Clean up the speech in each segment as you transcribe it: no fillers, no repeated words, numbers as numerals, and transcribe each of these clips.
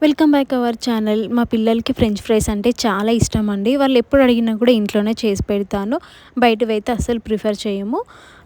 Welcome back our channel. మా పిల్లలకి French fries అంటే చాలా ఇష్టం అండి. వాళ్ళు ఎప్పుడు అడిగినా కూడా ఇంట్లోనే చేసి పెడతాను. బయటవైతే అస్సలు ప్రిఫర్ చేయము.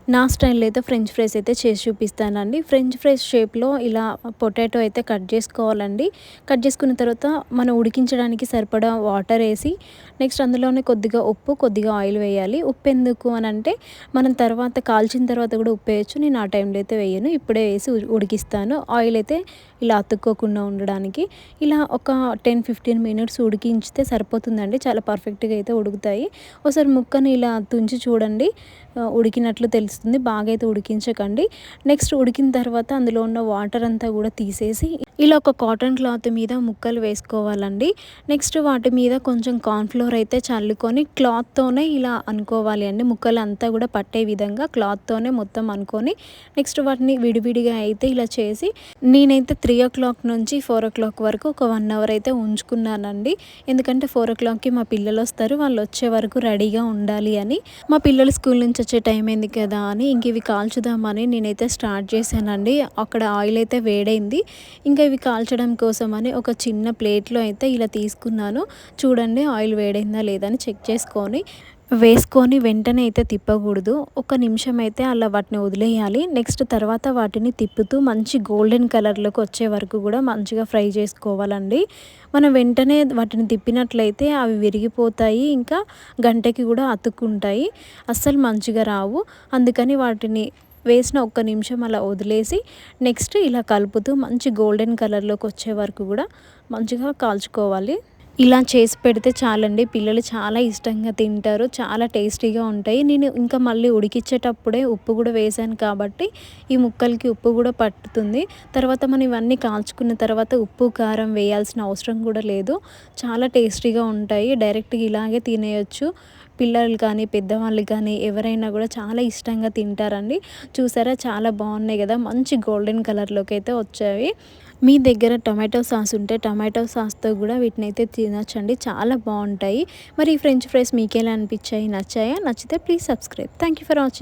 నా స్టైల్‌లో అయితే ఫ్రెంచ్ ఫ్రైస్ అయితే చేసి చూపిస్తానండి. ఫ్రెంచ్ ఫ్రైస్ షేప్‌లో ఇలా పొటాటో అయితే కట్ చేసుకోవాలండి. కట్ చేసుకున్న తర్వాత మనం ఉడికించడానికి సరిపడా వాటర్ ఏసి, నెక్స్ట్ అందులోనే కొద్దిగా ఉప్పు, కొద్దిగా ఆయిల్ వేయాలి. ఉప్పు ఎందుకు అనంటే మనం తర్వాత కాల్చిన తర్వాత కూడా ఉప్పేయొచ్చు. నేను ఆ టైంలో అయితే వేయను. ఇప్పుడే వేసి ఉడికిస్తాను. ఆయిల్ అయితే ఇలా అతుక్కోకుండా ఉండడానికి. ఇలా ఒక 10-15 మినిట్స్ ఉడికించితే సరిపోతుందండి. చాలా పర్ఫెక్ట్‌గా అయితే ఉడుకుతాయి. ఒకసారి ముక్కని ఇలా తుంచి చూడండి. ఉడికినట్లు తెలుస్తుంది. బాగా అయితే ఉడికించకండి. నెక్స్ట్ ఉడికిన తర్వాత అందులో ఉన్న వాటర్ అంతా కూడా తీసేసి ఇలా ఒక కాటన్ క్లాత్ మీద ముక్కలు వేసుకోవాలండి. నెక్స్ట్ వాటి మీద కొంచెం కార్న్‌ఫ్లోర్ అయితే చల్లుకొని క్లాత్‌తోనే ఇలా అనుకోవాలి అండి. ముక్కలంతా కూడా పట్టే విధంగా క్లాత్‌తోనే మొత్తం అనుకొని నెక్స్ట్ వాటిని విడివిడిగా అయితే ఇలా చేసి నేనైతే 3:00 నుంచి 4:00 వరకు ఒక 1 అవర్ అయితే ఉంచుకున్నానండి. ఎందుకంటే 4:00కి మా పిల్లలొస్తారు. వాళ్ళొచ్చే వరకు రెడీగా ఉండాలి అని. మా పిల్లలు స్కూల్ నుంచి వచ్చే టైం అయింది కదా అని ఇంక ఇవి కాల్చుదామని నేనైతే స్టార్ట్ చేశానండి. అక్కడ ఆయిల్ అయితే వేడైంది. ఇంకా ఇవి కాల్చడం కోసమని ఒక చిన్న ప్లేట్‌లో అయితే ఇలా తీసుకున్నాను. చూడండి ఆయిల్ వేడైందా లేదా అని చెక్ వేసుకొని వెంటనే అయితే తిప్పకూడదు. ఒక నిమిషం అయితే అలా వాటిని వదిలేయాలి. నెక్స్ట్ తర్వాత వాటిని తిప్పుతూ మంచి గోల్డెన్ కలర్‌లోకి వచ్చే వరకు కూడా మంచిగా ఫ్రై చేసుకోవాలండి. మనం వెంటనే వాటిని తిప్పినట్లయితే అవి విరిగిపోతాయి. ఇంకా గంటకి కూడా అతుక్కుంటాయి. అస్సలు మంచిగా రావు. అందుకని వాటిని వేసిన ఒక్క నిమిషం అలా వదిలేసి నెక్స్ట్ ఇలా కలుపుతూ మంచి గోల్డెన్ కలర్‌లోకి వచ్చే వరకు కూడా మంచిగా కాల్చుకోవాలి. ఇలా చేసి పెడితే చాలండి. పిల్లలు చాలా ఇష్టంగా తింటారు. చాలా టేస్టీగా ఉంటాయి. నేను ఇంకా మళ్ళీ ఉడికిచ్చేటప్పుడే ఉప్పు కూడా వేశాను కాబట్టి ఈ ముక్కలకి ఉప్పు కూడా పట్టుతుంది. తర్వాత మనం ఇవన్నీ కాల్చుకున్న తర్వాత ఉప్పు, కారం వేయాల్సిన అవసరం కూడా లేదు. చాలా టేస్టీగా ఉంటాయి. డైరెక్ట్‌గా ఇలాగే తినేయొచ్చు. పిల్లలు కానీ, పెద్దవాళ్ళు కానీ ఎవరైనా కూడా చాలా ఇష్టంగా తింటారండి. చూసారా చాలా బాగున్నాయి కదా! మంచి గోల్డెన్ కలర్‌లోకి అయితే వచ్చాయి. మీ దగ్గర టొమాటో సాస్ ఉంటే టొమాటో సాస్‌తో కూడా వీటినైతే తినొచ్చండి. చాలా బావుంటాయి. మరి ఈ ఫ్రెంచ్ ఫ్రైస్ మీకెలా అనిపించాయి? నచ్చాయా? నచ్చితే please subscribe. Thank you for watching.